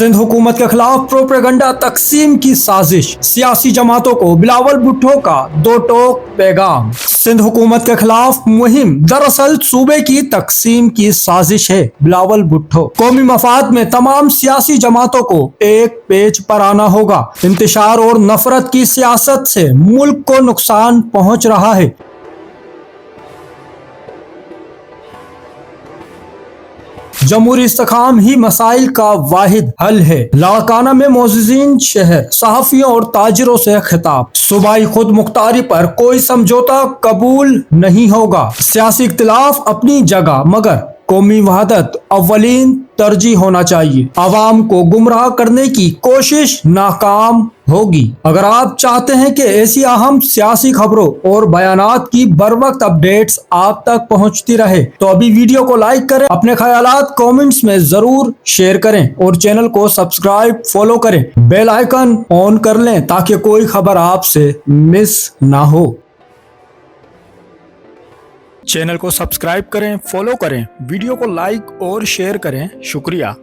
सिंध हुकूमत के खिलाफ प्रोपेगंडा तकसीम की साजिश, सियासी जमातों को बिलावल भुट्टो का दो टोक पैगाम। सिंध हुकूमत के खिलाफ मुहिम दरअसल सूबे की तकसीम की साजिश है। बिलावल भुट्टो कौमी मफाद में तमाम सियासी जमातों को एक पेज पर आना होगा। इंतशार और नफरत की सियासत से मुल्क को नुकसान पहुंच रहा है। जमहूरी इस्तेकाम ही मसाइल का वाहिद हल है। लाड़काना में मोअज़्ज़िज़ीन शहर, सहाफ़ियों और ताजिरों से खिताब। सूबाई खुद मुख्तारी पर कोई समझौता कबूल नहीं होगा। सियासी इख्तिलाफ अपनी जगह, मगर कौमी वहदत अव्वलीन तरजीह होना चाहिए। आवाम को गुमराह करने की कोशिश नाकाम होगी। अगर आप चाहते हैं कि ऐसी अहम सियासी खबरों और बयानात की बर वक्त अपडेट्स आप तक पहुंचती रहे तो अभी वीडियो को लाइक करें, अपने ख्यालात कमेंट्स में जरूर शेयर करें और चैनल को सब्सक्राइब फॉलो करें, बेल आइकन ऑन कर लें ताकि कोई खबर आपसे मिस ना हो। चैनल को सब्सक्राइब करें, फॉलो करें, वीडियो को लाइक और शेयर करें। शुक्रिया।